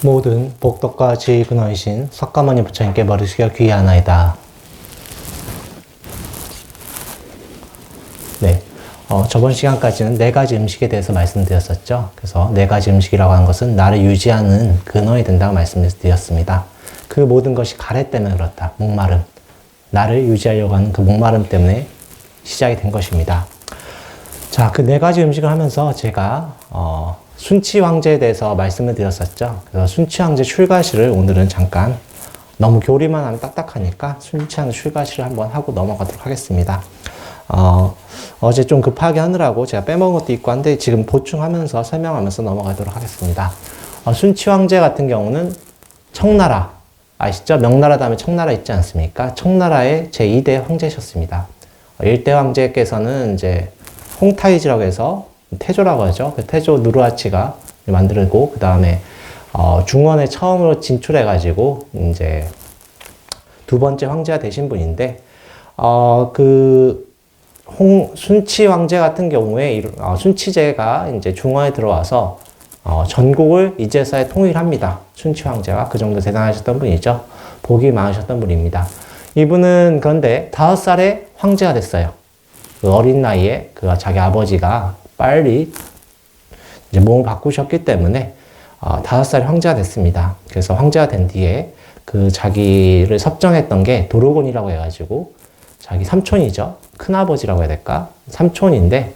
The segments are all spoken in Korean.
모든 복덕과 지의 근원이신 석가모니 부처님께 머리 숙여 귀의하나이다. 네. 저번 시간까지는 4가지 음식에 대해서 말씀드렸었죠. 그래서 4가지 음식이라고 하는 것은 나를 유지하는 근원이 된다고 말씀드렸습니다. 그 모든 것이 가래 때문에 그렇다. 목마름. 나를 유지하려고 하는 그 목마름 때문에 시작이 된 것입니다. 자, 그 4가지 음식을 하면서 제가 순치 황제에 대해서 말씀을 드렸었죠. 그래서 순치 황제 출가시를 오늘은 잠깐, 너무 교리만 하면 딱딱하니까 순치 황제 출가시를 한번 하고 넘어가도록 하겠습니다. 어제 좀 급하게 하느라고 제가 빼먹은 것도 있고 한데 지금 보충하면서 설명하면서 넘어가도록 하겠습니다. 순치 황제 같은 경우는 청나라, 아시죠? 명나라 다음에 청나라 있지 않습니까? 청나라의 제2대 황제셨습니다. 1대 황제께서는 이제 홍타이지라고 해서 태조라고 하죠. 태조 누르하치가 만들고, 그 다음에 중원에 처음으로 진출해가지고 이제 2번째 황제가 되신 분인데, 순치 황제 같은 경우에 순치제가 이제 중원에 들어와서 전국을 이제서야 통일합니다. 순치 황제가 그 정도 대단하셨던 분이죠. 복이 많으셨던 분입니다. 이분은 그런데 5살에 황제가 됐어요. 그 어린 나이에 자기 아버지가 빨리 이제 몸을 바꾸셨기 때문에 5살에 황제가 됐습니다. 그래서 황제가 된 뒤에 자기를 섭정했던 게 도로곤이라고 해가지고 자기 삼촌이죠. 큰아버지라고 해야 될까? 삼촌인데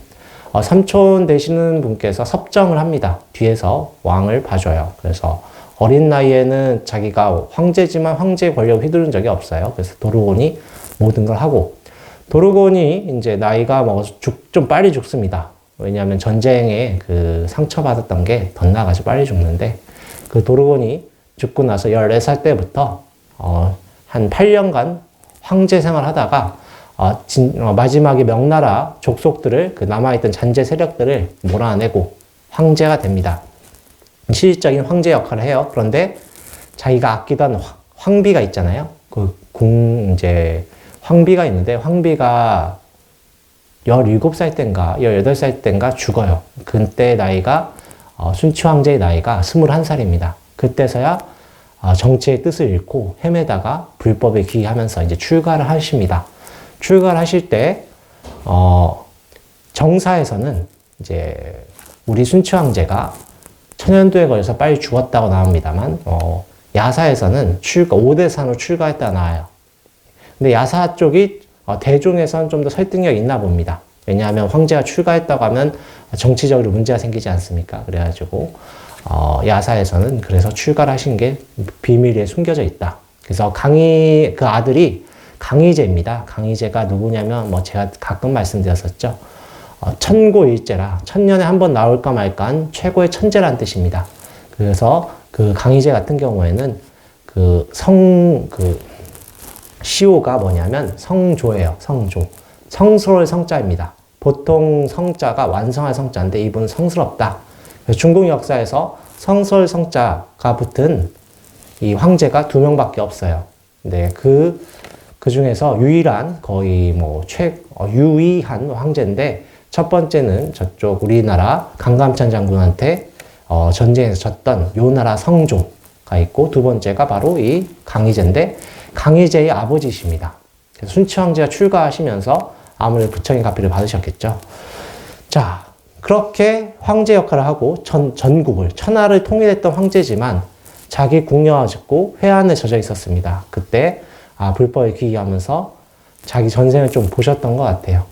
삼촌 되시는 분께서 섭정을 합니다. 뒤에서 왕을 봐줘요. 그래서 어린 나이에는 자기가 황제지만 황제의 권력을 휘두른 적이 없어요. 그래서 도로곤이 모든 걸 하고, 도로곤이 이제 나이가 먹어서 좀 빨리 죽습니다. 왜냐하면 전쟁에 상처받았던 게 덧나가지고 빨리 죽는데, 그 도로곤이 죽고 나서 14살 때부터 한 8년간 황제 생활 하다가 마지막에 명나라 족속들을, 남아있던 잔재 세력들을 몰아내고 황제가 됩니다. 실질적인 황제 역할을 해요. 그런데 자기가 아끼던 황비가 있잖아요. 이제 황비가 있는데, 황비가 17살 땐가 18살 땐가 죽어요. 그때 나이가 순치 황제의 나이가 21살입니다. 그때서야 정치의 뜻을 잃고 헤매다가 불법에 귀의하면서 이제 출가를 하십니다. 출가를 하실 때 정사에서는 이제 우리 순치 황제가 천연두에 걸려서 빨리 죽었다고 나옵니다만, 야사에서는 5대 산으로 출가했다 나와요. 근데 야사 쪽이 대종에서는 좀 더 설득력이 있나 봅니다. 왜냐하면 황제가 출가했다고 하면 정치적으로 문제가 생기지 않습니까? 그래가지고 야사에서는 그래서 출가를 하신 게 비밀리에 숨겨져 있다. 그래서 그 아들이 강희제입니다. 강희제가 누구냐면 제가 가끔 말씀드렸었죠. 천고일제라, 천년에 한 번 나올까 말까한 최고의 천재라는 뜻입니다. 그래서 강희제 같은 경우에는 시호가 뭐냐면 성조예요. 성조. 성스러울 성자입니다. 보통 성자가 완성할 성자인데 이분은 성스럽다. 중국 역사에서 성스러울 성자가 붙은 이 황제가 2명밖에 없어요. 근데 그 중에서 유일한 거의 유의한 황제인데, 첫 번째는 저쪽 우리나라 강감찬 장군한테 전쟁에서 졌던 요나라 성조가 있고, 2번째가 바로 이 강희제인데, 강희제의 아버지십니다. 그래서 순치 황제가 출가하시면서 아무래도 부처님 가피를 받으셨겠죠. 자, 그렇게 황제 역할을 하고 전국을, 천하를 통일했던 황제지만 자기 궁녀가 죽고 회한에 젖어 있었습니다. 그때 불법에 귀의하면서 자기 전생을 좀 보셨던 것 같아요.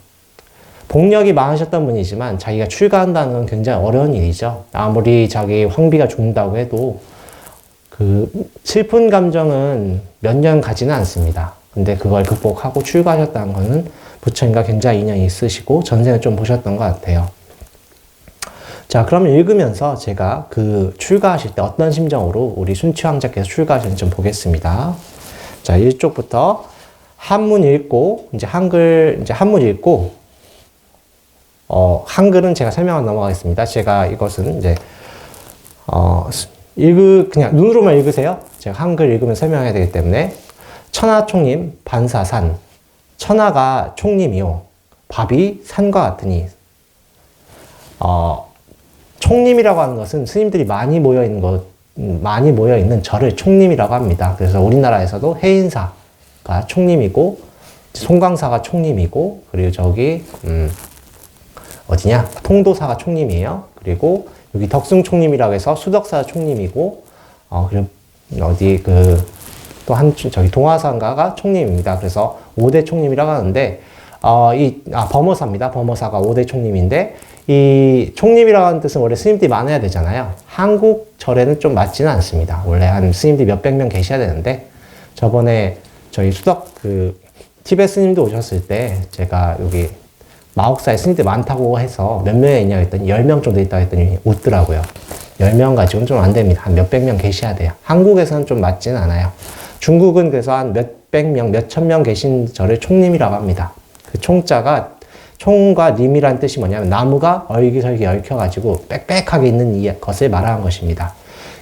복력이 많으셨던 분이지만 자기가 출가한다는 건 굉장히 어려운 일이죠. 아무리 자기 황비가 죽는다고 해도 슬픈 감정은 몇 년 가지는 않습니다. 근데 그걸 극복하고 출가하셨다는 거는 부처님과 굉장히 인연이 있으시고 전생을 좀 보셨던 것 같아요. 자, 그러면 읽으면서 제가 출가하실 때 어떤 심정으로 우리 순치 황제께서 출가하셨는지 좀 보겠습니다. 자, 1쪽부터 한문 읽고, 한문 읽고, 한글은 제가 설명하고 넘어가겠습니다. 제가 이것은 이제, 그냥 눈으로만 읽으세요. 제가 한글 읽으면 설명해야 되기 때문에. 천하총님 반사산. 천하가 총님이요. 밥이 산과 같으니. 총님이라고 하는 것은 스님들이 많이 모여 있는 많이 모여있는 절을 총림이라고 합니다. 그래서 우리나라에서도 해인사가 총림이고, 송광사가 총림이고, 그리고 저기, 어디냐? 통도사가 총림이에요. 그리고 여기 덕숭 총림이라고 해서 수덕사 총림이고, 그리고 어디 또 저기 동화산가가 총림입니다. 그래서 5대 총림이라고 하는데, 범어사입니다. 범어사가 5대 총림인데, 이 총림이라고 하는 뜻은 원래 스님들이 많아야 되잖아요. 한국 절에는 좀 맞지는 않습니다. 원래 한 스님들이 몇백 명 계셔야 되는데, 저번에 저희 티베트 스님도 오셨을 때, 제가 여기 마옥사에 스님들 많다고 해서 몇 명이 있냐고 했더니 10명 정도 있다고 했더니 웃더라고요. 10명 가지고는 좀 안 됩니다. 한 몇백 명 계셔야 돼요. 한국에서는 좀 맞지는 않아요. 중국은 그래서 한 몇백 명, 몇천 명 계신 절을 총림이라고 합니다. 그 총자가, 총과 림이란 뜻이 뭐냐면 나무가 얼기설기 얽혀가지고 빽빽하게 있는 것을 말하는 것입니다.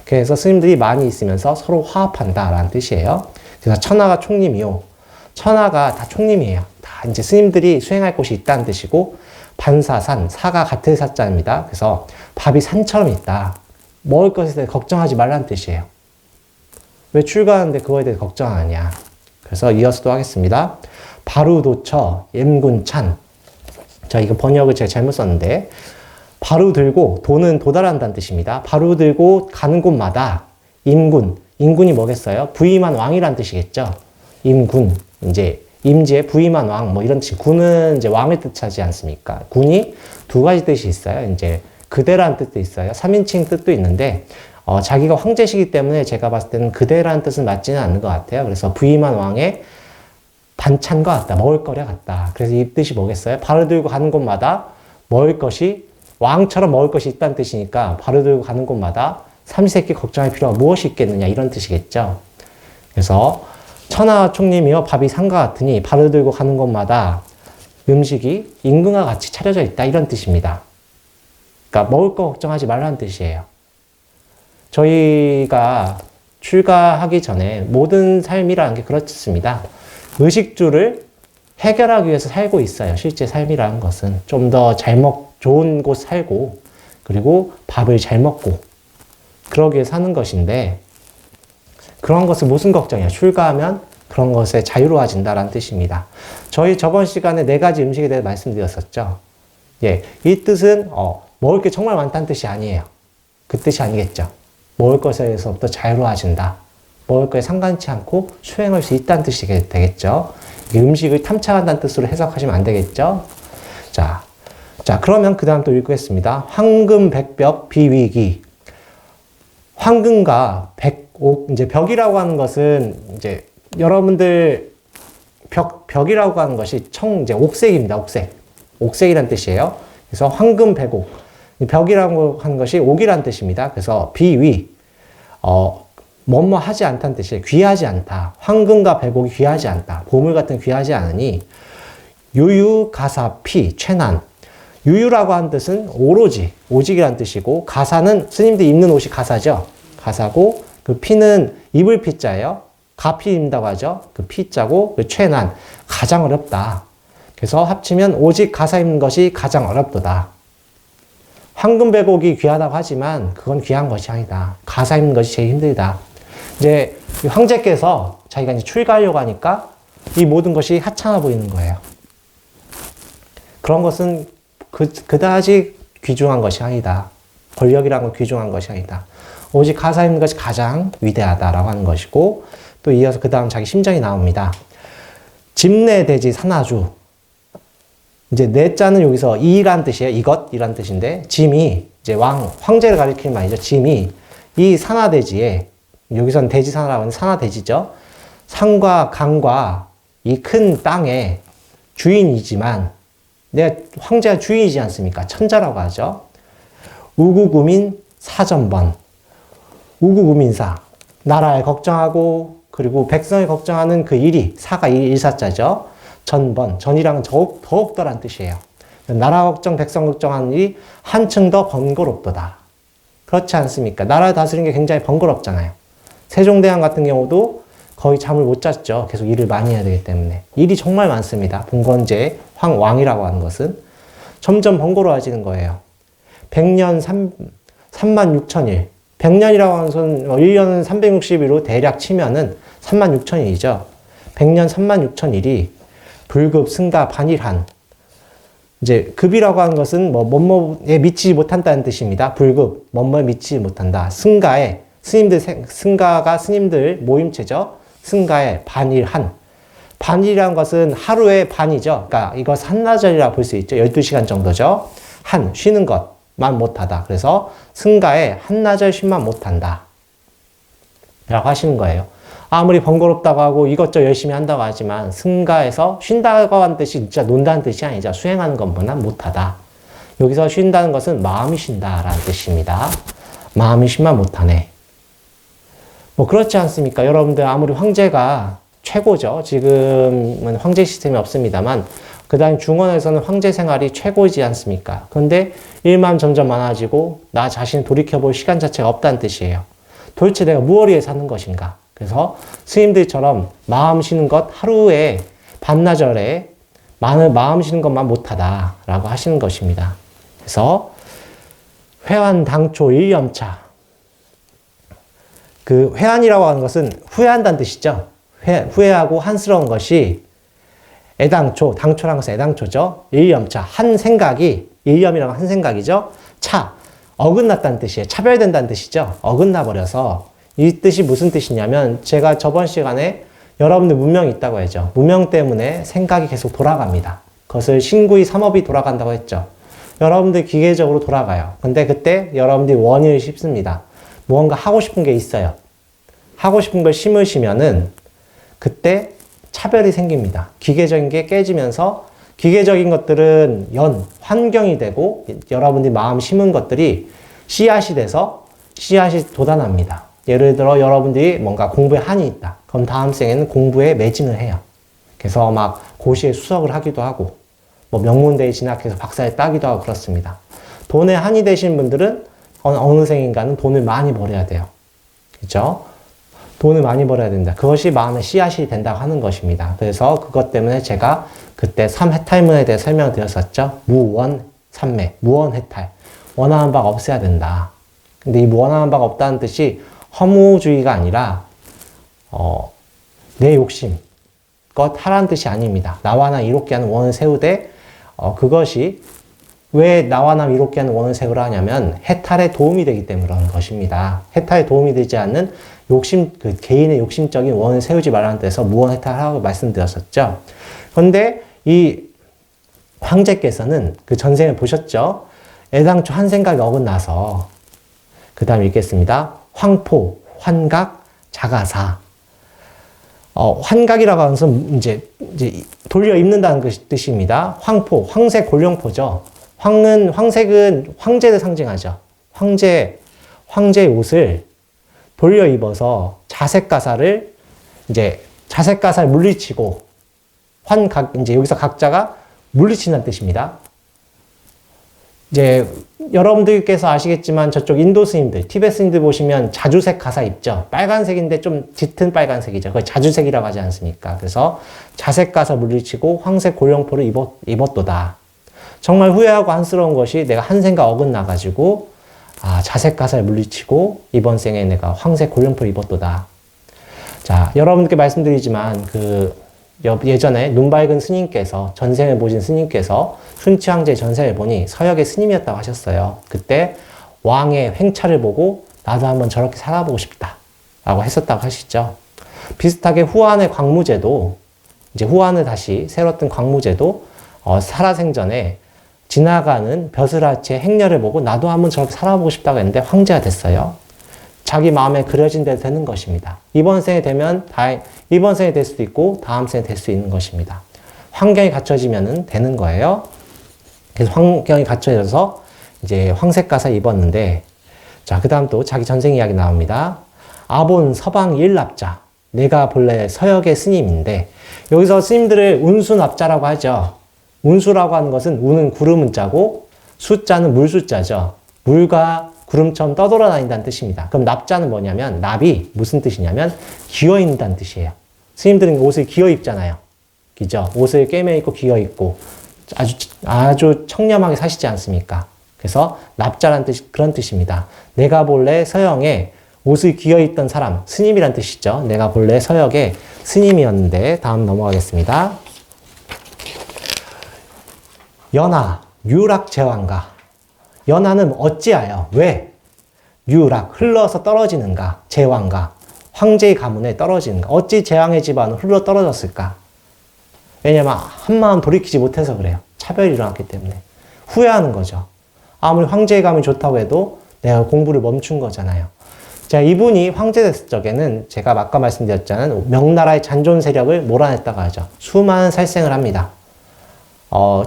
그래서 스님들이 많이 있으면서 서로 화합한다라는 뜻이에요. 그래서 천하가 총림이요. 천하가 다 총림이에요. 다 이제 스님들이 수행할 곳이 있다는 뜻이고, 반사산, 사가 같은 사자입니다. 그래서 밥이 산처럼 있다. 먹을 것에 대해 걱정하지 말라는 뜻이에요. 왜 출가하는데 그거에 대해 걱정 안 하냐. 그래서 이어서 또 하겠습니다. 바루도처, 엠군찬. 자, 이거 번역을 제가 잘못 썼는데, 바루 들고, 도는 도달한다는 뜻입니다. 바루 들고 가는 곳마다 임군, 임군이 뭐겠어요? 부임한 왕이란 뜻이겠죠? 임군, 이제 임지에 부임한 왕, 뭐 이런 뜻이, 군은 이제 왕을 뜻하지 않습니까? 군이 두 가지 뜻이 있어요. 이제 그대라는 뜻도 있어요. 3인칭 뜻도 있는데, 자기가 황제시기 때문에 제가 봤을 때는 그대라는 뜻은 맞지는 않는 것 같아요. 그래서 부임한 왕의 반찬과 같다. 먹을 거리 같다. 그래서 이 뜻이 뭐겠어요? 발을 들고 가는 곳마다 먹을 것이, 왕처럼 먹을 것이 있다는 뜻이니까 발을 들고 가는 곳마다 삼시세끼 걱정할 필요가 무엇이 있겠느냐, 이런 뜻이겠죠. 그래서 천하 총림이여 밥이 산과 같으니 발을 들고 가는 곳마다 음식이 임금과 같이 차려져 있다, 이런 뜻입니다. 그러니까 먹을 거 걱정하지 말라는 뜻이에요. 저희가 출가하기 전에 모든 삶이라는 게 그렇습니다. 의식주를 해결하기 위해서 살고 있어요. 실제 삶이라는 것은 좀 더 좋은 곳 살고, 그리고 밥을 잘 먹고 그러기 위해 사는 것인데, 그런 것은 무슨 걱정이야? 출가하면 그런 것에 자유로워진다라는 뜻입니다. 저희 저번 시간에 4가지 음식에 대해 말씀드렸었죠. 예, 이 뜻은 먹을 게 정말 많다는 뜻이 아니에요. 그 뜻이 아니겠죠. 먹을 것에서부터 자유로워진다. 먹을 거에 상관치 않고 수행할 수 있다는 뜻이 되겠죠. 음식을 탐착한다는 뜻으로 해석하시면 안 되겠죠. 자, 그러면 그 다음 또 읽겠습니다. 황금 백벽 비위기. 황금과 백옥, 이제 벽이라고 하는 것은 이제 여러분들 벽이라고 하는 것이 이제 옥색입니다. 옥색이란 뜻이에요. 그래서 황금 백옥. 벽이라고 하는 것이 옥이란 뜻입니다. 그래서 비위, 뭐뭐 하지 않다는 뜻이에요. 귀하지 않다. 황금과 백옥이 귀하지 않다. 보물 같은 귀하지 않으니, 유유, 가사, 피, 최난. 유유라고 하는 뜻은 오로지, 오직이란 뜻이고, 가사는 스님들이 입는 옷이 가사죠. 가사고, 그 피는 입을 피자예요. 가피 입는다고 하죠. 그 피자고, 그 최난, 가장 어렵다. 그래서 합치면 오직 가사 입는 것이 가장 어렵도다. 황금 백옥이 귀하다고 하지만 그건 귀한 것이 아니다. 가사 입는 것이 제일 힘들다. 이제 황제께서 자기가 이제 출가하려고 하니까 이 모든 것이 하찮아 보이는 거예요. 그런 것은 그다지 귀중한 것이 아니다. 권력이라는 건 귀중한 것이 아니다. 오직 가사 입는 것이 가장 위대하다라고 하는 것이고, 또 이어서 그 다음 자기 심정이 나옵니다. 집내대지 산하주. 이제 내자는 여기서 이란 뜻이에요. 이것이란 뜻인데, 짐이 이제 황제를 가리키는 말이죠. 짐이 이 산하대지에, 여기서는 대지산하라고 하는 산하대지죠. 산과 강과 이 큰 땅의 주인이지만, 내가 황제가 주인이지 않습니까? 천자라고 하죠. 우구구민 사전번. 우구구민사. 나라에 걱정하고, 그리고 백성을 걱정하는 그 일이, 사가 일사자죠. 전번. 전이랑은 더욱더란 뜻이에요. 나라 걱정, 백성 걱정하는 일이 한층 더 번거롭도다. 그렇지 않습니까? 나라 다스리는 게 굉장히 번거롭잖아요. 세종대왕 같은 경우도 거의 잠을 못 잤죠. 계속 일을 많이 해야 되기 때문에. 일이 정말 많습니다. 봉건제 왕이라고 하는 것은. 점점 번거로워지는 거예요. 100년 3만 6천일. 100년이라고 하는 것은 1년은 360일로 대략 치면은 36,000일이죠. 100년 36,000일이 불급, 승가, 반일한. 이제 급이라고 하는 것은 뭐뭐에 미치지 못한다는 뜻입니다. 불급, 뭐뭐에 미치지 못한다. 승가에 승가가 스님들 모임체죠. 승가에 반일한. 반일이라는 것은 하루의 반이죠. 그러니까 이것 한나절이라 볼 수 있죠. 12시간 정도죠. 쉬는 것만 못하다. 그래서 승가에 한나절 쉼만 못한다 라고 하시는 거예요. 아무리 번거롭다고 하고 이것저것 열심히 한다고 하지만 승가에서 쉰다고 하는 뜻이 진짜 논다는 뜻이 아니죠. 수행하는 것보다 못하다. 여기서 쉰다는 것은 마음이 쉰다라는 뜻입니다. 마음이 쉼만 못하네. 뭐 그렇지 않습니까? 여러분들 아무리 황제가 최고죠. 지금은 황제 시스템이 없습니다만 그 다음 중원에서는 황제 생활이 최고이지 않습니까? 그런데 일만 점점 많아지고 나 자신 돌이켜볼 시간 자체가 없다는 뜻이에요. 도대체 내가 무엇을 위해 사는 것인가? 그래서 스님들처럼 마음 쉬는 것 하루에 반나절에 마음 쉬는 것만 못하다 라고 하시는 것입니다. 그래서 회환 당초 일념차. 그 회환이라고 하는 것은 후회한다는 뜻이죠. 후회하고 한스러운 것이 애당초, 당초라는 것은 애당초죠. 일념차, 한 생각이, 일념이라는 한 생각이죠. 어긋났다는 뜻이에요. 차별된다는 뜻이죠. 어긋나 버려서 이 뜻이 무슨 뜻이냐면 제가 저번 시간에 여러분들 문명이 있다고 했죠. 문명 때문에 생각이 계속 돌아갑니다. 그것을 신구의 삼업이 돌아간다고 했죠. 여러분들 기계적으로 돌아가요. 근데 그때 여러분들이 원인을 씹습니다. 무언가 하고 싶은 게 있어요. 하고 싶은 걸 심으시면은 그때 차별이 생깁니다. 기계적인 게 깨지면서 기계적인 것들은 환경이 되고 여러분들이 마음 심은 것들이 씨앗이 돼서 씨앗이 돋아납니다. 예를 들어 여러분들이 뭔가 공부에 한이 있다. 그럼 다음 생에는 공부에 매진을 해요. 그래서 막 고시에 수석을 하기도 하고 뭐 명문대에 진학해서 박사에 따기도 하고 그렇습니다. 돈에 한이 되신 분들은 어느 생인가는 돈을 많이 벌어야 돼요. 그렇죠? 돈을 많이 벌어야 된다. 그것이 마음의 씨앗이 된다고 하는 것입니다. 그래서 그것 때문에 제가 그때 삼해탈문에 대해 설명을 드렸었죠. 무원삼매, 무원해탈. 원하는 바가 없어야 된다. 근데 이 원하는 바가 없다는 뜻이 허무주의가 아니라 내 욕심 것 하라는 뜻이 아닙니다. 나와 나 이롭게 하는 원을 세우되 그것이 왜 나와 나 이롭게 하는 원을 세우라 하냐면 해탈에 도움이 되기 때문에 그런 것입니다. 해탈에 도움이 되지 않는 그 개인의 욕심적인 원을 세우지 말라는 데서 무원해탈하라고 말씀드렸었죠. 그런데 이 황제께서는 그 전생을 보셨죠? 애당초 한 생각이 어긋나서 그 다음 읽겠습니다. 황포, 환각, 자가사. 환각이라고 하는 것은 이제 돌려 입는다는 뜻입니다. 황포, 황색 골룡포죠. 황색은 황제를 상징하죠. 황제의 옷을 돌려 입어서 자색가사를 물리치고 이제 여기서 각자가 물리친다는 뜻입니다. 이제 여러분들께서 아시겠지만 저쪽 인도 스님들, 티베트 스님들 보시면 자주색 가사 입죠. 빨간색인데 좀 짙은 빨간색이죠. 그걸 자주색이라고 하지 않습니까? 그래서 자색 가사 물리치고 황색 골룡포를 입었도다. 정말 후회하고 한스러운 것이 내가 한 생각 어긋나가지고 자색 가사를 물리치고 이번 생에 내가 황색 골룡포를 입었도다. 자, 여러분께 말씀드리지만 예전에 눈 밝은 스님께서 전생을 보신 스님께서 순치 황제의 전생을 보니 서역의 스님이었다고 하셨어요. 그때 왕의 횡차를 보고 나도 한번 저렇게 살아보고 싶다 라고 했었다고 하시죠. 비슷하게 후한의 광무제도 후한을 다시 새로 뜬 광무제도 살아생전에 지나가는 벼슬아치의 행렬을 보고 나도 한번 저렇게 살아보고 싶다고 했는데 황제가 됐어요. 자기 마음에 그려진 대로 되는 것입니다. 이번 생에 되면 이번 생에 될 수도 있고 다음 생에 될 수 있는 것입니다. 환경이 갖춰지면 되는 거예요. 그래서 환경이 갖춰져서 이제 황색 가사 입었는데, 자, 그 다음 또 자기 전생 이야기 나옵니다. 아본 서방 일납자. 내가 본래 서역의 스님인데, 여기서 스님들을 운수납자라고 하죠. 운수라고 하는 것은 운은 구름 운자고 숫자는 물 숫자죠. 물과 구름처럼 떠돌아다닌다는 뜻입니다. 그럼 납자는 뭐냐면, 납이 무슨 뜻이냐면 기어 있는다는 뜻이에요. 스님들은 옷을 기어 입잖아요. 그죠? 옷을 꿰매 입고 기어 입고 아주 청렴하게 사시지 않습니까? 그래서 납자란 뜻, 그런 뜻입니다. 내가 본래 서영에 옷을 기어입던 사람, 스님이란 뜻이죠. 내가 본래 서역의 스님이었는데, 다음 넘어가겠습니다. 연하, 유락제왕가. 연하는 어찌하여, 왜? 유락, 흘러서 떨어지는가? 제왕가, 황제의 가문에 떨어지는가? 어찌 제왕의 집안은 흘러 떨어졌을까? 왜냐면 한마음 돌이키지 못해서 그래요. 차별이 일어났기 때문에. 후회하는 거죠. 아무리 황제의 가문이 좋다고 해도 내가 공부를 멈춘 거잖아요. 자, 이분이 황제 됐을 적에는 제가 아까 말씀드렸잖아요. 명나라의 잔존 세력을 몰아냈다고 하죠. 수많은 살생을 합니다.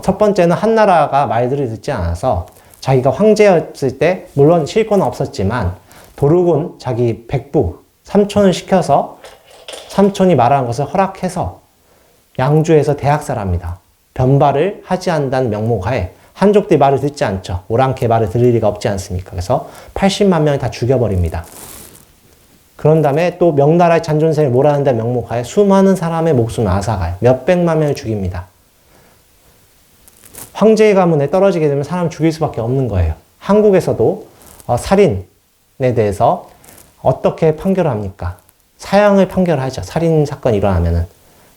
첫 번째는 한나라가 말들을 듣지 않아서 자기가 황제였을 때 물론 실권은 없었지만 도르곤 자기 백부 삼촌을 시켜서 삼촌이 말하는 것을 허락해서 양주에서 대학살을 합니다. 변발을 하지 않는다는 명목하에 한족들이 말을 듣지 않죠. 오랑캐 말을 들을 리가 없지 않습니까? 그래서 80만 명을 다 죽여버립니다. 그런 다음에 또 명나라의 잔존세를 몰아낸다는 명목하에 수많은 사람의 목숨을 앗아가요. 몇백만 명을 죽입니다. 황제의 가문에 떨어지게 되면 사람 죽일 수밖에 없는 거예요. 한국에서도 살인에 대해서 어떻게 판결을 합니까? 사형을 판결하죠. 살인 사건이 일어나면은.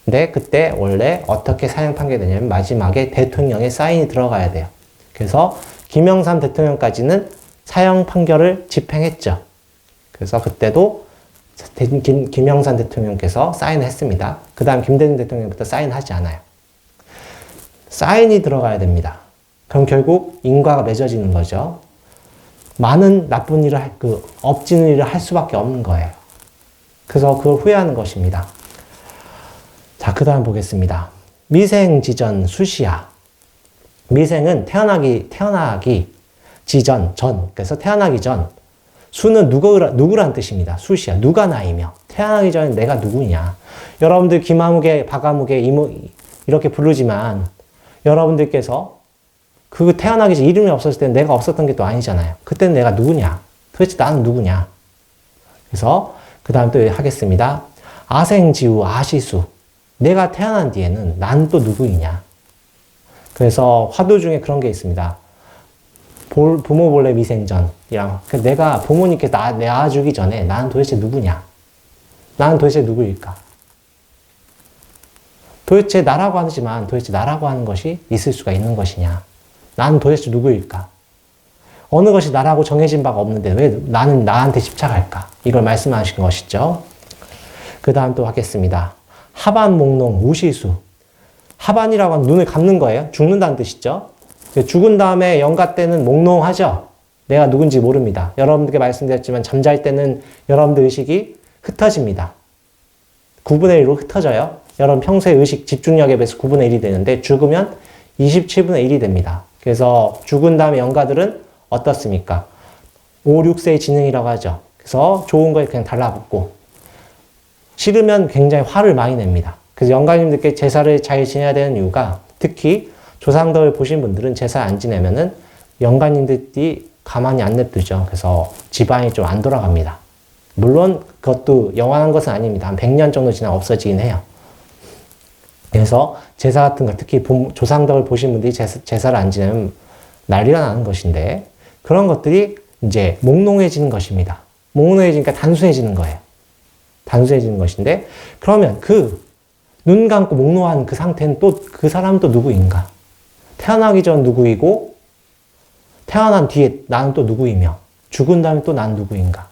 근데 그때 원래 어떻게 사형 판결이 되냐면 마지막에 대통령의 사인이 들어가야 돼요. 그래서 김영삼 대통령까지는 사형 판결을 집행했죠. 그래서 그때도 김영삼 대통령께서 사인을 했습니다. 그 다음 김대중 대통령부터 사인하지 않아요. 사인이 들어가야 됩니다. 그럼 결국 인과가 맺어지는 거죠. 많은 나쁜 일을, 업지는 일을 할 수밖에 없는 거예요. 그래서 그걸 후회하는 것입니다. 자, 그 다음 보겠습니다. 미생지전 수시야. 미생은 태어나기 지전, 전. 그래서 태어나기 전. 수는 누구란 뜻입니다. 수시야. 누가 나이며. 태어나기 전에 내가 누구냐. 여러분들 김아무개, 박아무개, 이렇게 부르지만 여러분들께서 그 태어나기 전 이름이 없었을 때는 내가 없었던 게 또 아니잖아요. 그때는 내가 누구냐? 도대체 나는 누구냐? 그래서 그 다음 또 하겠습니다. 아생지우 아시수. 내가 태어난 뒤에는 난 또 누구이냐? 그래서 화두 중에 그런 게 있습니다. 부모 본래 미생전이랑 내가 부모님께 낳아주기 전에 나는 도대체 누구냐? 나는 도대체 누구일까? 도대체 나라고 하지만 도대체 나라고 하는 것이 있을 수가 있는 것이냐? 나는 도대체 누구일까? 어느 것이 나라고 정해진 바가 없는데 왜 나는 나한테 집착할까? 이걸 말씀하신 것이죠. 그 다음 또 하겠습니다. 하반 목농 우시수. 하반이라고 하면 눈을 감는 거예요. 죽는다는 뜻이죠. 죽은 다음에 영가 때는 몽롱하죠. 내가 누군지 모릅니다. 여러분들께 말씀드렸지만 잠잘 때는 여러분들 의식이 흩어집니다. 9분의 1로 흩어져요. 여러분 평소에 의식 집중력에 비해서 9분의 1이 되는데 죽으면 27분의 1이 됩니다. 그래서 죽은 다음에 영가들은 어떻습니까? 5, 6세의 지능이라고 하죠. 그래서 좋은 거에 그냥 달라붙고 싫으면 굉장히 화를 많이 냅니다. 그래서 영가님들께 제사를 잘 지내야 되는 이유가 특히 조상덕을 보신 분들은 제사 안 지내면은 영가님들이 가만히 안 냅두죠. 그래서 집안이 좀 안 돌아갑니다. 물론 그것도 영원한 것은 아닙니다. 한 100년 정도 지나면 없어지긴 해요. 그래서 제사 같은 거 특히 조상덕을 보신 분들이 제사를 안 지내면 난리가 나는 것인데 그런 것들이 이제 몽롱해지는 것입니다. 몽롱해지니까 단순해지는 거예요. 단순해지는 것인데 그러면 눈 감고 몽롱한 그 상태는 또 그 사람은 또 누구인가? 태어나기 전 누구이고 태어난 뒤에 나는 또 누구이며 죽은 다음에 또 난 누구인가?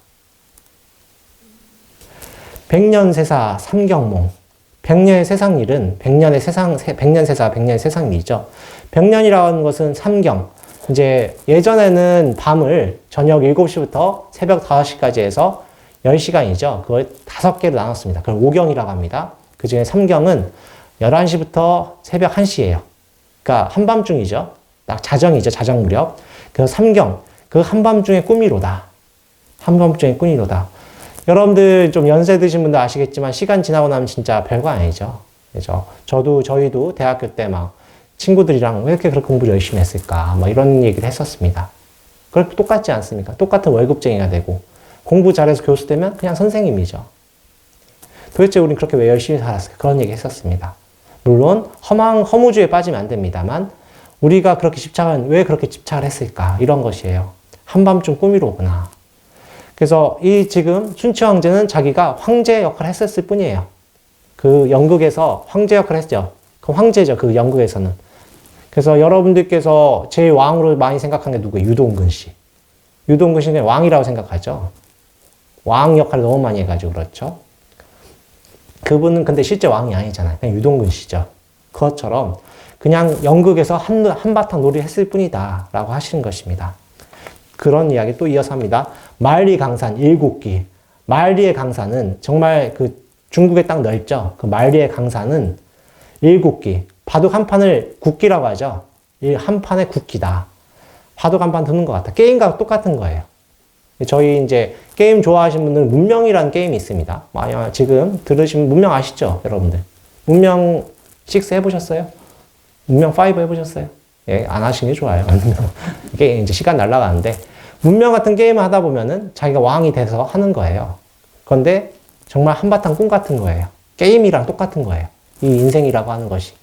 백년세사 삼경몽. 백년의 세상일은 백년세사, 백년의 세상일이죠. 백년이라고 하는 것은 삼경. 이제 예전에는 밤을 저녁 7시부터 새벽 5시까지 해서 10시간이죠. 그걸 5개로 나눴습니다. 그걸 5경이라고 합니다. 그 중에 3경은 11시부터 새벽 1시예요. 그러니까 한밤중이죠. 딱 자정이죠. 자정 무렵. 그래서 3경. 그 한밤중의 꿈이로다. 한밤중의 꿈이로다. 여러분들 좀 연세 드신 분들 아시겠지만 시간 지나고 나면 진짜 별거 아니죠. 그죠? 저희도 대학교 때 막 친구들이랑 왜 이렇게 그렇게 공부를 열심히 했을까? 막 이런 얘기를 했었습니다. 그렇게 똑같지 않습니까? 똑같은 월급쟁이가 되고 공부 잘해서 교수 되면 그냥 선생님이죠. 도대체 우린 그렇게 왜 열심히 살았을까? 그런 얘기 했었습니다. 물론 허무주의에 빠지면 안 됩니다만 우리가 그렇게 왜 그렇게 집착을 했을까? 이런 것이에요. 한밤중 꿈이로 오구나. 그래서 이 지금 순치 황제는 자기가 황제 역할을 했었을 뿐이에요. 그 연극에서 황제 역할을 했죠. 그 황제죠. 그 연극에서는. 그래서 여러분들께서 제일 왕으로 많이 생각한 게 누구예요? 유동근 씨. 유동근 씨는 왕이라고 생각하죠. 왕 역할을 너무 많이 해가지고 그렇죠. 그분은 근데 실제 왕이 아니잖아요. 그냥 유동근 씨죠. 그것처럼 그냥 연극에서 한바탕 놀이를 했을 뿐이다 라고 하시는 것입니다. 그런 이야기 또 이어서 합니다. 만리 강산 7기. 만리의 강산은 정말 그 중국에 딱 넓죠. 그 만리의 강산은 7기. 바둑 한 판을 국기라고 하죠. 한 판의 국기다. 바둑 한 판 드는 것 같다. 게임과 똑같은 거예요. 저희 이제 게임 좋아하시는 분들은 문명이라는 게임이 있습니다. 지금 들으시면 문명 아시죠? 여러분들. 문명 6 해보셨어요? 문명 5 해보셨어요? 예, 안 하시는 게 좋아요. 이게 이제 시간 날아가는데, 문명 같은 게임을 하다 보면은 자기가 왕이 돼서 하는 거예요. 그런데 정말 한바탕 꿈 같은 거예요. 게임이랑 똑같은 거예요. 이 인생이라고 하는 것이.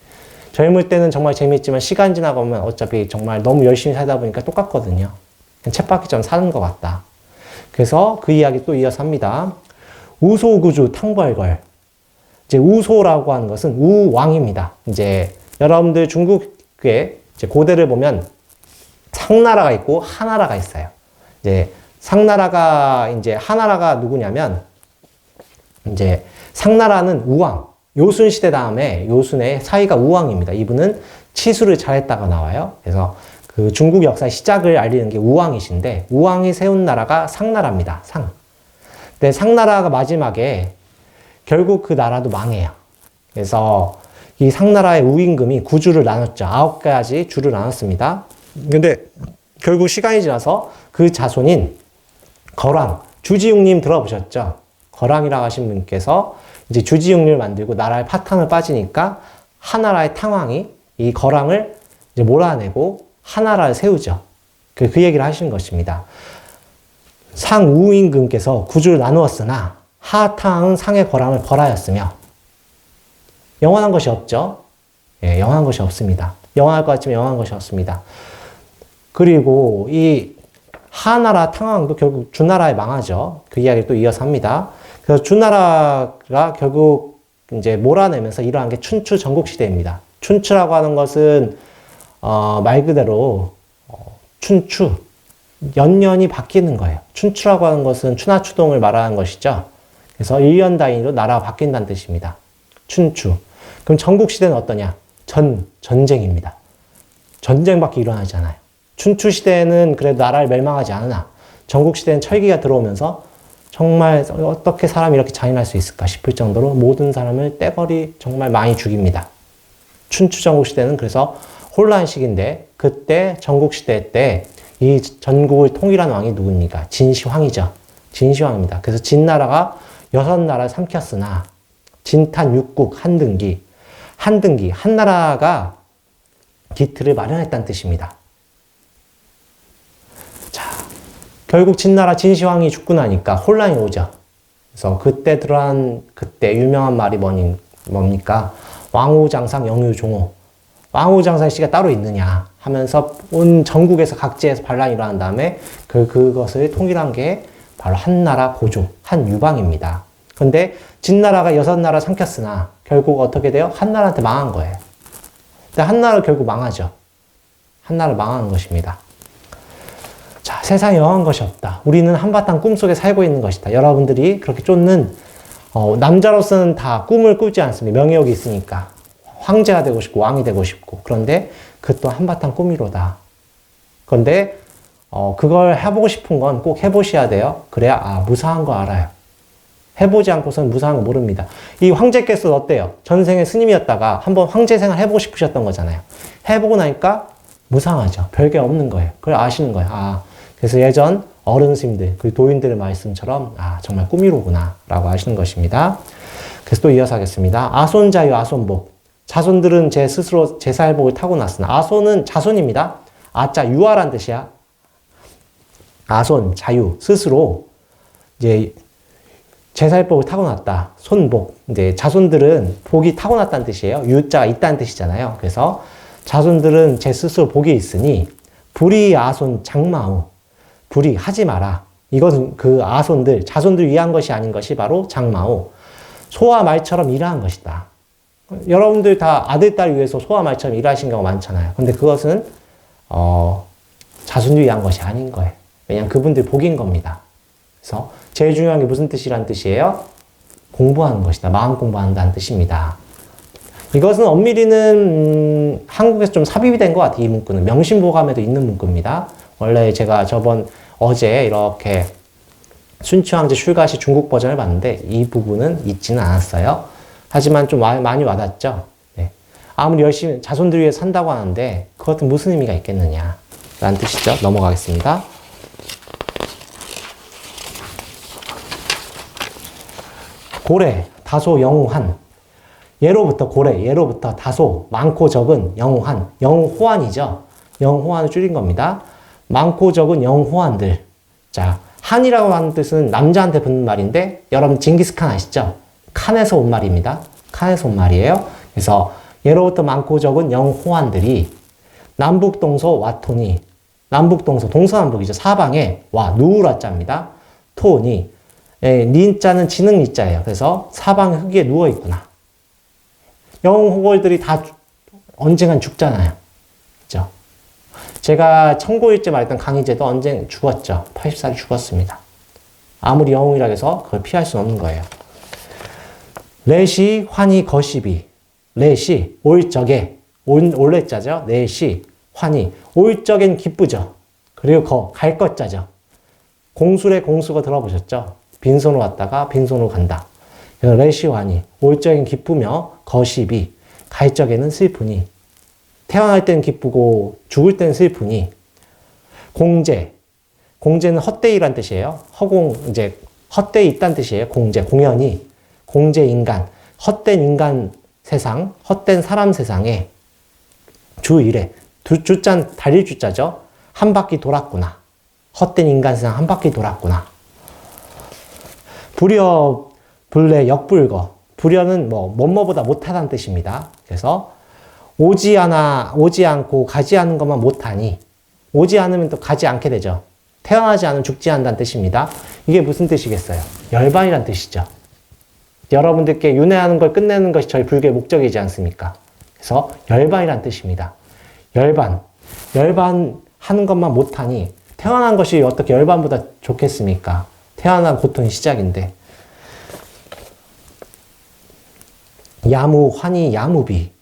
젊을 때는 정말 재밌지만 시간 지나고 보면 어차피 정말 너무 열심히 살다 보니까 똑같거든요. 쳇바퀴처럼 사는 것 같다. 그래서 그 이야기 또 이어서 합니다. 우소구주 탕벌걸. 이제 우소라고 하는 것은 우왕입니다. 이제 여러분들 중국의 이제 고대를 보면 상나라가 있고 하나라가 있어요. 이제 상나라가 이제 하나라가 누구냐면 이제 상나라는 우왕. 요순 시대 다음에 요순의 사이가 우왕입니다. 이분은 치수를 잘했다가 나와요. 그래서 그 중국 역사의 시작을 알리는 게 우왕이신데 우왕이 세운 나라가 상나라입니다. 근데 상나라가 마지막에 결국 그 나라도 망해요. 그래서 이 상나라의 우임금이 9주를 나눴죠. 9가지 주를 나눴습니다. 근데 결국 시간이 지나서 그 자손인 거랑, 주지웅님 들어보셨죠? 거랑이라고 하신 분께서 이제 주지웅님을 만들고 나라의 파탄을 빠지니까 하나라의 탕왕이 이 거랑을 이제 몰아내고 하나라를 세우죠. 그 얘기를 하시는 것입니다. 상우임금께서 9주를 나누었으나 하탕은 상의 거랑을 벌하였으며 영원한 것이 없죠. 예, 영원한 것이 없습니다. 영원할 것 같지만 영원한 것이 없습니다. 그리고 이 하나라 탕왕도 결국 주나라에 망하죠. 그 이야기를 또 이어서 합니다. 그래서 주나라가 결국 이제 몰아내면서 일어난 게 춘추 전국시대입니다. 춘추라고 하는 것은 말 그대로 춘추, 연년이 바뀌는 거예요. 춘추라고 하는 것은 추나추동을 말하는 것이죠. 그래서 1년 단위로 나라가 바뀐다는 뜻입니다. 춘추. 그럼 전국시대는 어떠냐? 전쟁입니다. 전쟁밖에 일어나지 않아요. 춘추시대는 그래도 나라를 멸망하지 않으나 전국시대는 철기가 들어오면서 정말 어떻게 사람이 이렇게 잔인할 수 있을까 싶을 정도로 모든 사람을 떼거리 정말 많이 죽입니다. 춘추 전국시대는 그래서 혼란 시기인데 그때 전국시대 때 이 전국을 통일한 왕이 누굽니까? 진시황이죠. 진시황입니다. 그래서 진나라가 6나라를 삼켰으나 진탄 6국 한등기, 한나라가 기틀을 마련했다는 뜻입니다. 자, 결국 진나라 진시황이 죽고 나니까 혼란이 오죠. 그래서 그때 유명한 말이 뭡니까? 왕후장상 영유종호. 왕후장상 씨가 따로 있느냐 하면서 온 전국에서 각지에서 반란이 일어난 다음에 그것을 통일한 게 바로 한나라 고조, 한유방입니다. 근데 진나라가 6나라 삼켰으나 결국 어떻게 돼요? 한나라한테 망한 거예요. 근데 한나라 결국 망하죠. 한나라 망하는 것입니다. 자, 세상에 영한 것이 없다. 우리는 한바탕 꿈속에 살고 있는 것이다. 여러분들이 그렇게 쫓는 남자로서는 다 꿈을 꾸지 않습니다. 명예욕이 있으니까. 황제가 되고 싶고 왕이 되고 싶고. 그런데 그것도 한바탕 꿈이로다. 그런데 그걸 해보고 싶은 건 꼭 해보셔야 돼요. 그래야 무사한 거 알아요. 해보지 않고서는 무사한 거 모릅니다. 이 황제께서 어때요? 전생에 스님이었다가 한번 황제 생활 해보고 싶으셨던 거잖아요. 해보고 나니까 무상하죠. 별게 없는 거예요. 그걸 아시는 거예요. 그래서 예전 어른 스님들, 그 도인들의 말씀처럼 정말 꿈이로구나 라고 아시는 것입니다. 그래서 또 이어서 하겠습니다. 아손자유 아손복. 자손들은 제 스스로 제사일복을 타고났으나 아손은 자손입니다. 아자 유아란 뜻이야. 아손 자유 스스로 이제 제사일복을 타고났다. 손복. 이제 자손들은 복이 타고났다는 뜻이에요. 유자가 있다는 뜻이잖아요. 그래서 자손들은 제 스스로 복이 있으니 불이 아손 장마우. 불이 하지 마라. 이것은 그 아손들, 자손들 위한 것이 아닌 것이 바로 장마우. 소와 말처럼 일하는 것이다. 여러분들 다 아들, 딸 위해서 소와 말처럼 일하신 경우가 많잖아요. 근데 그것은, 자손들 위한 것이 아닌 거예요. 왜냐면 그분들 복인 겁니다. 그래서 제일 중요한 게 무슨 뜻이란 뜻이에요? 공부하는 것이다. 마음 공부한다는 뜻입니다. 이것은 엄밀히는 한국에서 좀 삽입이 된 것 같아요. 이 문구는. 명심보감에도 있는 문구입니다. 원래 제가 어제 이렇게 순치황제 출가시 중국 버전을 봤는데 이 부분은 있지는 않았어요. 하지만 좀 많이 와닿죠. 네. 아무리 열심히 자손들 위해 산다고 하는데 그것은 무슨 의미가 있겠느냐 라는 뜻이죠. 넘어가겠습니다. 고래, 다소 영호한. 예로부터 고래, 예로부터 다소, 많고 적은 영호한. 영호환이죠. 영호환을 줄인 겁니다. 많고 적은 영호환들. 자, 한이라고 하는 뜻은 남자한테 붙는 말인데 여러분 징기스칸 아시죠? 칸에서 온 말입니다. 칸에서 온 말이에요. 그래서 예로부터 많고 적은 영호환들이 남북동서 와토니. 남북동서, 동서남북이죠. 사방에 와, 누우라 자입니다. 토니. 닌자는 지능 니자예요. 그래서 사방 흙에 누워있구나. 영호걸들이 다 언젠간 죽잖아요. 그죠? 제가 청고일제 말했던 강희제도 언젠 죽었죠. 80살이 죽었습니다. 아무리 영웅이라 해서 그걸 피할 수 없는 거예요. 레시, 환희, 거시비. 레시, 올 적에, 올레자죠. 레시, 환희. 올 적엔 기쁘죠. 그리고 갈 것자죠. 공술의 공수가 들어보셨죠? 빈손으로 왔다가 빈손으로 간다. 그래서 레시환이 올 적엔 기쁘며 거시비 갈 적에는 슬프니 태어날 땐 기쁘고 죽을 땐 슬프니 공제 공제는 헛되이란 뜻이에요. 이제 헛되이 있다는 뜻이에요. 공제 공연히 공제 인간 헛된 인간 세상 헛된 사람 세상에 주 일에 주자는 달릴 주자죠. 한 바퀴 돌았구나. 헛된 인간 세상 한 바퀴 돌았구나. 불여, 불래, 역불거. 불여는 뭐뭐보다 못하다는 뜻입니다. 그래서 오지 않고 가지 않은 것만 못하니 오지 않으면 또 가지 않게 되죠. 태어나지 않으면 죽지 않는다는 뜻입니다. 이게 무슨 뜻이겠어요? 열반이란 뜻이죠. 여러분들께 윤회하는 걸 끝내는 것이 저희 불교의 목적이지 않습니까? 그래서 열반이란 뜻입니다. 열반 하는 것만 못하니 태어난 것이 어떻게 열반보다 좋겠습니까? 태어난 고통이 시작인데. 야무, 환희, 야무비.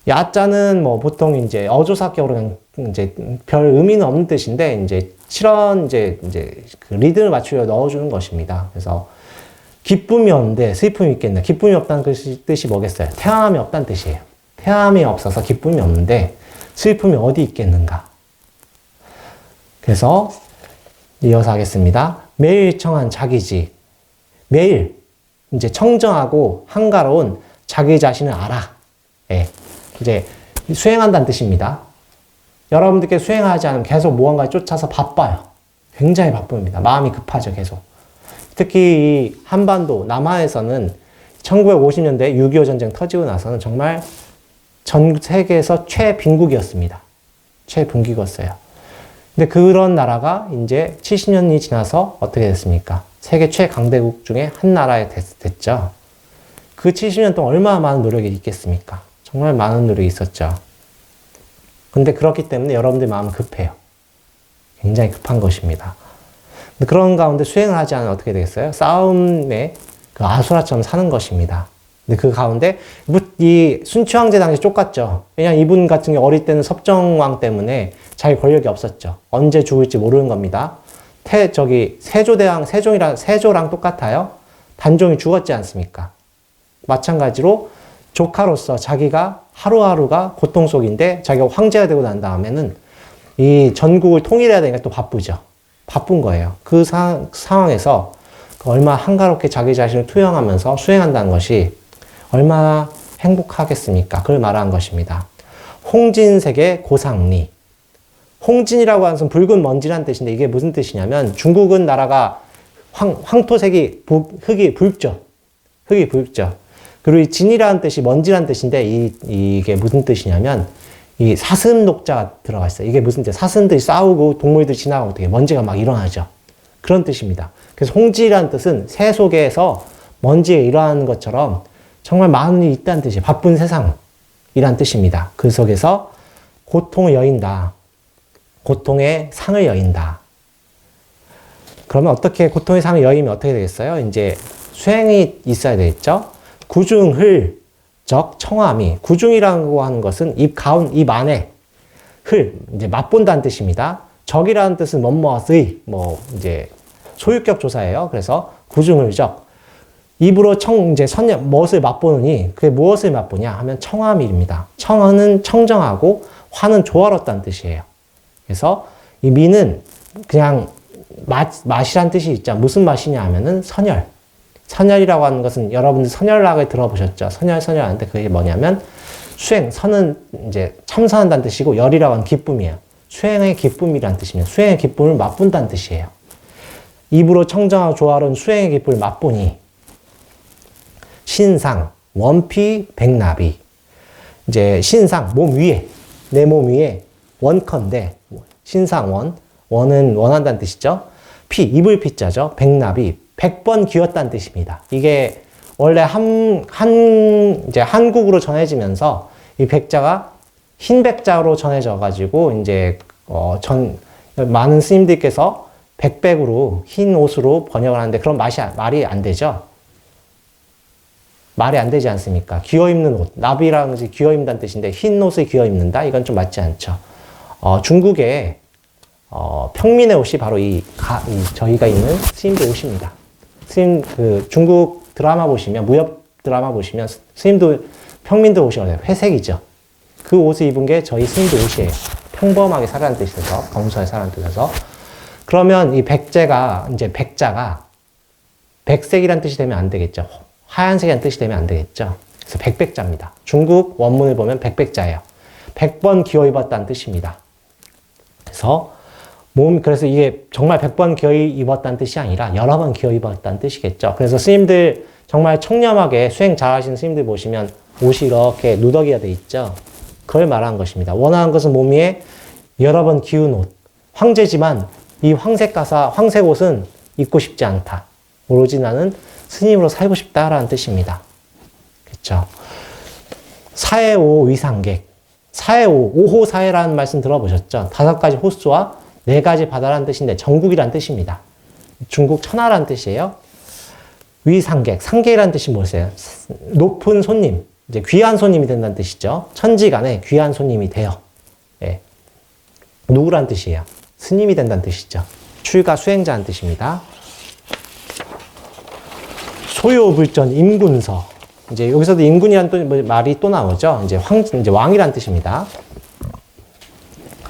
야자는 보통 이제 어조사격으로 이제 별 의미는 없는 뜻인데 이제 실언 이제 그 리듬을 맞추려 넣어주는 것입니다. 그래서 기쁨이 없는데 슬픔이 있겠네. 기쁨이 없다는 뜻이 뭐겠어요? 태어남이 없다는 뜻이에요. 태어남이 없어서 기쁨이 없는데 슬픔이 어디 있겠는가? 그래서 이어서 하겠습니다. 매일 청한 자기지. 매일 이제 청정하고 한가로운 자기 자신을 알아. 예. 이제 수행한다는 뜻입니다. 여러분들께 수행하지 않으면 계속 무언가를 쫓아서 바빠요. 굉장히 바쁩니다. 마음이 급하죠, 계속. 특히 이 한반도, 남한에서는 1950년대 6.25 전쟁 터지고 나서는 정말 전 세계에서 최빈국이었습니다. 최빈국이었어요. 근데 그런 나라가 이제 70년이 지나서 어떻게 됐습니까? 세계 최강대국 중에 한 나라에 됐죠. 그 70년 동안 얼마나 많은 노력이 있겠습니까? 정말 많은 노력이 있었죠. 근데 그렇기 때문에 여러분들 마음은 급해요. 굉장히 급한 것입니다. 근데 그런 가운데 수행을 하지 않으면 어떻게 되겠어요? 싸움에 그 아수라처럼 사는 것입니다. 근데 그 가운데 이 순치황제 당시 쫓겼죠. 왜냐하면 이분 같은 경우 어릴 때는 섭정왕 때문에 자기 권력이 없었죠. 언제 죽을지 모르는 겁니다. 세조랑 똑같아요. 단종이 죽었지 않습니까? 마찬가지로 조카로서 자기가 하루하루가 고통 속인데 자기가 황제가 되고 난 다음에는 이 전국을 통일해야 되니까 또 바쁘죠. 바쁜 거예요. 그 상황에서 얼마나 한가롭게 자기 자신을 투영하면서 수행한다는 것이 얼마나 행복하겠습니까? 그걸 말하는 것입니다. 홍진색의 고상리. 홍진이라고 하는 것은 붉은 먼지란 뜻인데 이게 무슨 뜻이냐면 중국은 나라가 황토색이 흙이 붉죠. 흙이 붉죠. 그리고 이 진이라는 뜻이 먼지란 뜻인데 이게 무슨 뜻이냐면 이 사슴 녹자가 들어가 있어요. 이게 무슨 뜻? 사슴들이 싸우고 동물들이 지나가고 어떻게 먼지가 막 일어나죠. 그런 뜻입니다. 그래서 홍지라는 뜻은 새 속에서 먼지가 일어나는 것처럼 정말 많은 일이 있다는 뜻이에요. 바쁜 세상이란 뜻입니다. 그 속에서 고통을 여인다. 고통의 상을 여인다. 그러면 어떻게 고통의 상을 여이면 어떻게 되겠어요? 이제 수행이 있어야 되겠죠? 구중흘 적 청함이, 구중이라고 하는 것은 입 안에 흘, 이제 맛본다는 뜻입니다. 적이라는 뜻은 뭐뭐의, 이제 소유격 조사예요. 그래서 구중흘적. 입으로 이제 무엇을 맛보느니, 그게 무엇을 맛보냐 하면 청함일입니다. 청은 청정하고 화는 조화롭다는 뜻이에요. 그래서 이 미는 그냥 맛이란 뜻이 있죠. 무슨 맛이냐 하면은 선열. 선열이라고 하는 것은 여러분들 선열학을 들어보셨죠? 선열 하는데 그게 뭐냐면 수행, 선은 이제 참선한다는 뜻이고 열이라고 하는 기쁨이에요. 수행의 기쁨이란 뜻이면 수행의 기쁨을 맛본다는 뜻이에요. 입으로 청정하고 조화로운 수행의 기쁨을 맛보니 신상, 원피, 백나비. 이제 신상, 몸 위에, 내 몸 위에 원컨대 신상 원은 원한다는 뜻이죠. 피, 입을 피자죠. 백나비, 100번 기었다는 뜻입니다. 이게 원래 이제 한국으로 전해지면서 이 백자가 흰 백자로 전해져가지고 이제 많은 스님들께서 백백으로 흰 옷으로 번역을 하는데 그런 말이 안 되죠. 말이 안 되지 않습니까? 귀어 입는 옷, 나비라는 것이 귀어 입는다는 뜻인데 흰 옷을 귀어 입는다? 이건 좀 맞지 않죠. 중국의 평민의 옷이 바로 저희가 입는 스님들 옷입니다. 중국 드라마 보시면, 무협 드라마 보시면, 평민들 옷이 어때요? 회색이죠. 그 옷을 입은 게 저희 스님들 옷이에요. 평범하게 살아라는 뜻에서, 검소하게 살아라는 뜻에서. 그러면 이 백자가 백색이란 뜻이 되면 안 되겠죠. 하얀색이란 뜻이 되면 안 되겠죠. 그래서 백백자입니다. 중국 원문을 보면 백백자예요. 100번 기어 입었다는 뜻입니다. 그래서 이게 정말 100번 기어 입었다는 뜻이 아니라 여러 번 기어 입었다는 뜻이겠죠. 그래서 스님들 정말 청렴하게 수행 잘 하시는 스님들 보시면 옷이 이렇게 누더기가 돼 있죠. 그걸 말하는 것입니다. 원하는 것은 몸 위에 여러 번 기운 옷. 황제지만 이 황색 옷은 입고 싶지 않다. 오로지 나는 스님으로 살고 싶다라는 뜻입니다. 그렇죠? 사해오 위상객. 오호 사해라는 말씀 들어보셨죠? 5가지 호수와 4가지 바다라는 뜻인데 전국이란 뜻입니다. 중국 천하라는 뜻이에요. 위상객, 상객이라는 뜻이 무엇이에요? 높은 손님, 이제 귀한 손님이 된다는 뜻이죠. 천지간에 귀한 손님이 되어. 예. 누구란 뜻이에요? 스님이 된다는 뜻이죠. 출가 수행자라는 뜻입니다. 소요불전 임군서. 이제 여기서도 임군이라는 말이 또 나오죠. 이제 왕이라는 뜻입니다.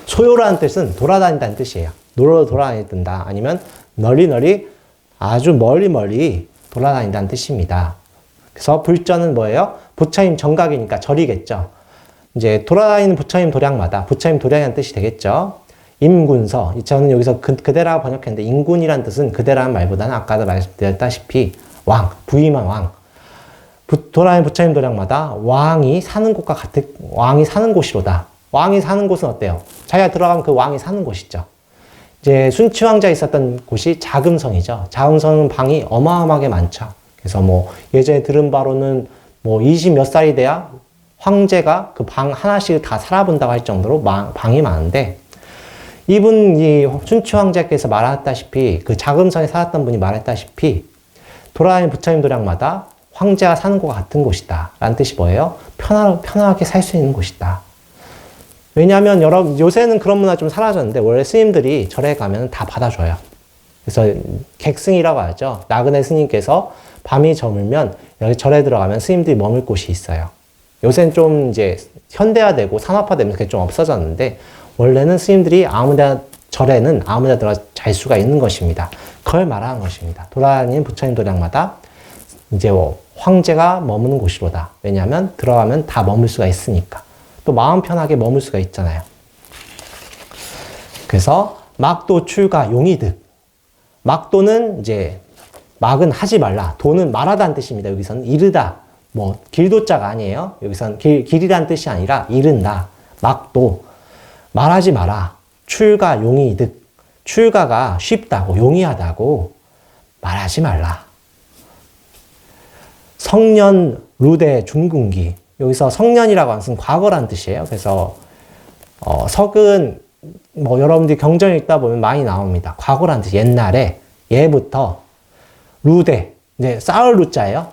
소요라는 뜻은 돌아다닌다는 뜻이에요. 돌아다닌다. 아니면 널리 아주 멀리 돌아다닌다는 뜻입니다. 그래서 불전은 뭐예요? 부처님 정각이니까 절이겠죠. 이제 돌아다니는 부처님 도량마다 부처님 도량이라는 뜻이 되겠죠. 임군서. 저는 여기서 그대라 번역했는데 임군이라는 뜻은 그대라는 말보다는 아까도 말씀드렸다시피 왕, 부임한 왕. 돌아다니는 부처님 도량마다 왕이 사는 곳이로다. 왕이 사는 곳은 어때요? 자기가 들어가면 그 왕이 사는 곳이죠. 이제 순치왕자 있었던 곳이 자금성이죠. 자금성은 방이 어마어마하게 많죠. 그래서 예전에 들은 바로는 20 몇 살이 돼야 황제가 그 방 하나씩 다 살아본다고 할 정도로 방이 많은데, 이 순치왕자께서 말했다시피, 그 자금성에 살았던 분이 말했다시피, 돌아다니는 부처님 도량마다 황제가 사는 곳과 같은 곳이다. 라는 뜻이 뭐예요? 편하게 살 수 있는 곳이다. 왜냐하면 요새는 그런 문화 좀 사라졌는데 원래 스님들이 절에 가면 다 받아줘요. 그래서 객승이라고 하죠. 나그네 스님께서 밤이 저물면 여기 절에 들어가면 스님들이 머물 곳이 있어요. 요새는 좀 이제 현대화되고 산업화되면서 그게 좀 없어졌는데 원래는 스님들이 절에는 아무데나 들어가 잘 수가 있는 것입니다. 그걸 말하는 것입니다. 돌아다니는 부처님 도량마다 이제 황제가 머무는 곳이로다. 왜냐하면 들어가면 다 머물 수가 있으니까. 또 마음 편하게 머물 수가 있잖아요. 그래서 막도 출가 용이득. 막도는 이제 막은 하지 말라. 도는 말하다는 뜻입니다. 여기서는 이르다. 길도자가 아니에요. 여기서는 길이라는 뜻이 아니라 이른다. 막도 말하지 마라. 출가 용이 이득. 출가가 쉽다고 용이하다고 말하지 말라. 성년 루대 중궁기. 여기서 성년이라고 하는 것은 과거란 뜻이에요. 그래서 석은 뭐 여러분들이 경전 읽다 보면 많이 나옵니다. 과거란 뜻. 옛날에 예부터 루대. 이제 쌓을 루자예요.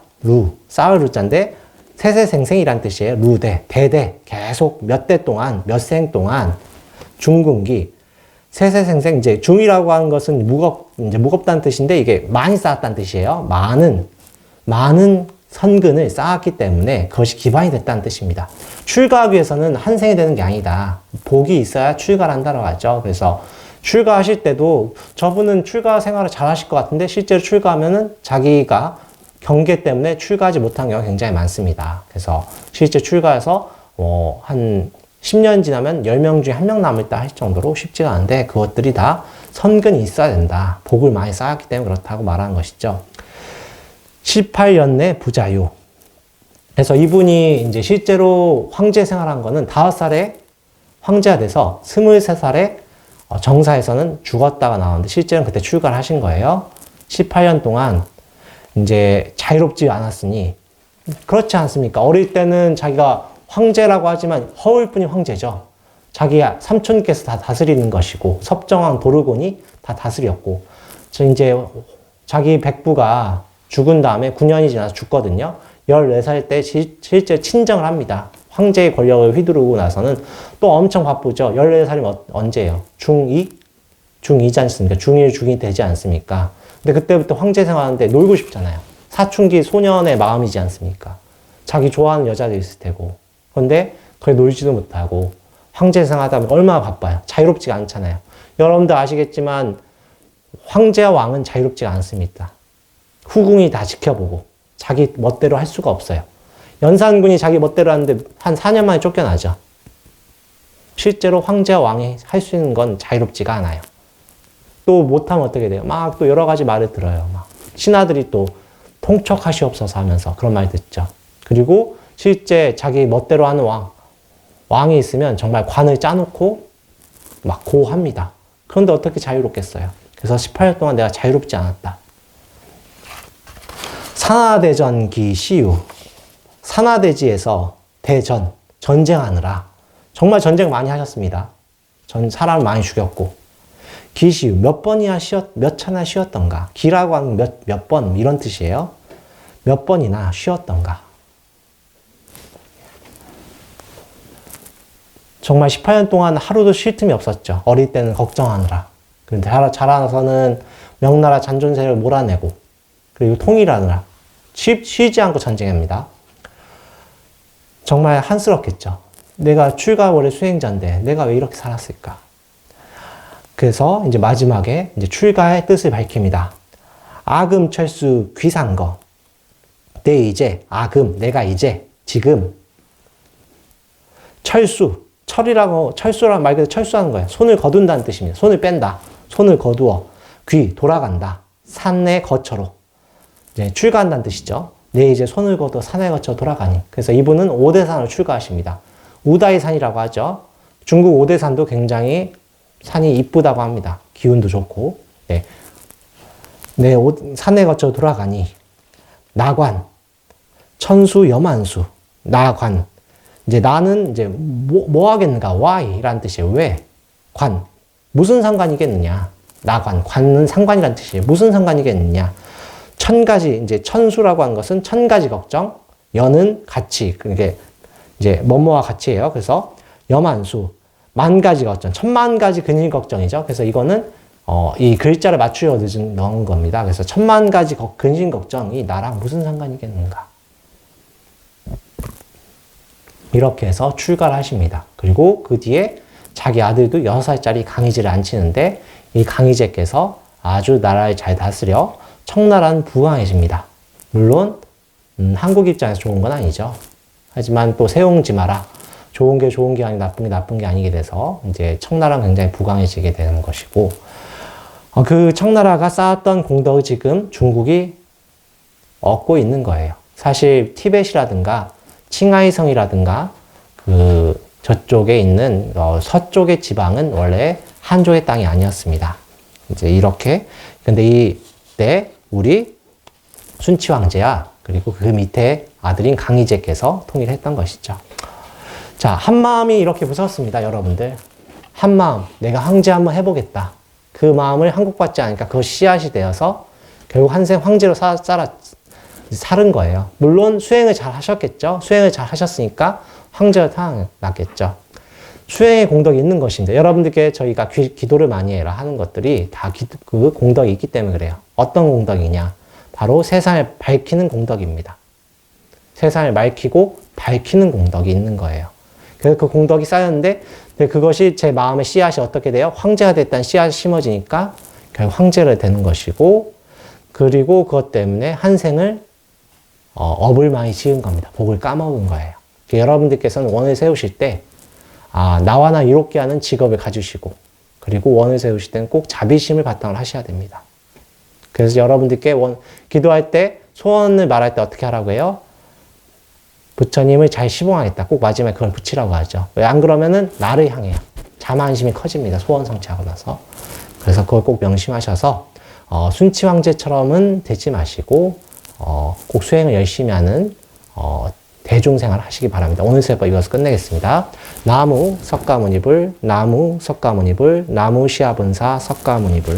쌓을 루자인데 세세생생이란 뜻이에요. 루대. 대대. 계속 몇 대 동안, 몇 생 동안 중궁기. 세세생생, 이제 중이라고 하는 것은 이제 무겁다는 뜻인데 이게 많이 쌓았다는 뜻이에요. 많은 선근을 쌓았기 때문에 그것이 기반이 됐다는 뜻입니다. 출가하기 위해서는 한 생이 되는 게 아니다. 복이 있어야 출가를 한다고 하죠. 그래서 출가하실 때도 저분은 출가 생활을 잘 하실 것 같은데 실제로 출가하면은 자기가 경계 때문에 출가하지 못한 경우가 굉장히 많습니다. 그래서 실제 출가해서 한 10년 지나면 10명 중에 1명 남을 다 할 정도로 쉽지가 않은데 그것들이 다 선근이 있어야 된다. 복을 많이 쌓았기 때문에 그렇다고 말하는 것이죠. 18년 내 부자유. 그래서 이분이 이제 실제로 황제 생활한 거는 5살에 황제가 돼서 23살에 정사에서는 죽었다가 나오는데 실제는 그때 출가를 하신 거예요. 18년 동안 이제 자유롭지 않았으니 그렇지 않습니까? 어릴 때는 자기가 황제라고 하지만 허울 뿐이 황제죠. 자기 삼촌께서 다 다스리는 것이고 섭정왕 도르곤이 다 다스렸고 이제 자기 백부가 죽은 다음에 9년이 지나서 죽거든요. 14살 때 실제 친정을 합니다. 황제의 권력을 휘두르고 나서는 또 엄청 바쁘죠. 14살이면 언제예요? 중2? 중2지 않습니까? 중1, 중2 되지 않습니까? 근데 그때부터 황제 생활하는데 놀고 싶잖아요. 사춘기 소년의 마음이지 않습니까? 자기 좋아하는 여자도 있을 테고. 그런데 거의 놀지도 못하고 황제 생활하다 보면 얼마나 바빠요. 자유롭지가 않잖아요. 여러분들 아시겠지만 황제와 왕은 자유롭지가 않습니다. 후궁이 다 지켜보고 자기 멋대로 할 수가 없어요. 연산군이 자기 멋대로 하는데 한 4년 만에 쫓겨나죠. 실제로 황제와 왕이 할 수 있는 건 자유롭지가 않아요. 또 못하면 어떻게 돼요? 막 또 여러 가지 말을 들어요. 막 신하들이 또 통촉하시옵소서 하면서 그런 말 듣죠. 그리고 실제 자기 멋대로 하는 왕이 있으면 정말 관을 짜놓고 막 고합니다. 그런데 어떻게 자유롭겠어요? 그래서 18년 동안 내가 자유롭지 않았다. 산하대전기 시유. 산하대지에서 전쟁하느라 정말 전쟁 많이 하셨습니다. 사람 많이 죽였고 기시유 몇 차나 쉬었던가. 기라고 하면 몇 번 이런 뜻이에요. 몇 번이나 쉬었던가. 정말 18년 동안 하루도 쉴 틈이 없었죠. 어릴 때는 걱정하느라. 그런데 자라나서는 명나라 잔존세를 몰아내고 그리고 통일하느라 쉬지 않고 전쟁합니다. 정말 한스럽겠죠. 내가 출가월의 수행자인데 내가 왜 이렇게 살았을까? 그래서 이제 마지막에 이제 출가의 뜻을 밝힙니다. 아금 철수 귀상거. 내가 이제 지금 철수라는 말 그대로 철수하는 거예요. 손을 거둔다는 뜻입니다. 손을 뺀다. 손을 거두어. 돌아간다. 산내 거처로. 이제 출가한다는 뜻이죠. 이제 손을 거두어 산에 거쳐 돌아가니. 그래서 이분은 오대산을 출가하십니다. 우다이산이라고 하죠. 중국 오대산도 굉장히 산이 이쁘다고 합니다. 기운도 좋고. 산에 거쳐 돌아가니. 나관. 천수 여만수. 나관. 이제 나는 이제 뭐 하겠는가? why라는 뜻이에요. 왜? 관. 무슨 상관이겠느냐? 나관. 관은 상관이라는 뜻이에요. 무슨 상관이겠느냐? 1000가지, 이제 천수라고 하는 것은 1000가지 걱정, 여는 가치. 그게 이제 뭐뭐와 같이예요. 그래서 여만수. 10,000가지 걱정. 10,000,000가지 근일 걱정이죠. 그래서 이거는 이 글자를 맞추려 넣은 겁니다. 그래서 10,000,000가지 근심 걱정이 나랑 무슨 상관이겠는가? 이렇게 해서 출가를 하십니다. 그리고 그 뒤에 자기 아들도 6살짜리 강희제를 앉히는데 이 강희제께서 아주 나라를 잘 다스려 청나라는 부강해집니다. 물론 한국 입장에서 좋은 건 아니죠. 하지만 또 세옹지 마라. 좋은 게 아니고 나쁜 게 아니게 돼서 이제 청나라는 굉장히 부강해지게 되는 것이고 그 청나라가 쌓았던 공덕을 지금 중국이 얻고 있는 거예요. 사실 티벳이라든가 칭하이성이라든가 그 저쪽에 있는 서쪽의 지방은 원래 한족의 땅이 아니었습니다. 이제 이렇게. 근데 이때 우리 순치 황제야, 그리고 그 밑에 아들인 강희제께서 통일을 했던 것이죠. 자, 한마음이 이렇게 무섭습니다, 여러분들. 한마음, 내가 황제 한번 해보겠다. 그 마음을 항복받지 않으니까 그 씨앗이 되어서 결국 한생 황제로 살은 거예요. 물론 수행을 잘 하셨겠죠. 수행을 잘 하셨으니까 황제로 태어났겠죠. 수행의 공덕이 있는 것인데, 여러분들께 저희가 기도를 많이 해라 하는 것들이 다 그 공덕이 있기 때문에 그래요. 어떤 공덕이냐? 바로 세상을 밝히는 공덕입니다. 세상을 밝히고 밝히는 공덕이 있는 거예요. 그래서 그 공덕이 쌓였는데, 그것이 제 마음의 씨앗이 어떻게 돼요? 황제가 됐다는 씨앗이 심어지니까 결국 황제가 되는 것이고, 그리고 그것 때문에 한생을 업을 많이 지은 겁니다. 복을 까먹은 거예요. 여러분들께서는 원을 세우실 때, 나와 나 이롭게 하는 직업을 가지시고, 그리고 원을 세우실 때는 꼭 자비심을 바탕으로 하셔야 됩니다. 그래서 여러분들께 기도할 때, 소원을 말할 때 어떻게 하라고 해요? 부처님을 잘 시봉하겠다. 꼭 마지막에 그걸 붙이라고 하죠. 왜 안 그러면은 나를 향해요. 자만심이 커집니다. 소원 성취하고 나서. 그래서 그걸 꼭 명심하셔서, 순치 황제처럼은 되지 마시고, 꼭 수행을 열심히 하는, 대중생활 하시기 바랍니다. 오늘 세법 이것을 끝내겠습니다. 나무 석가모니불, 나무 석가모니불, 나무 시아분사 석가모니불.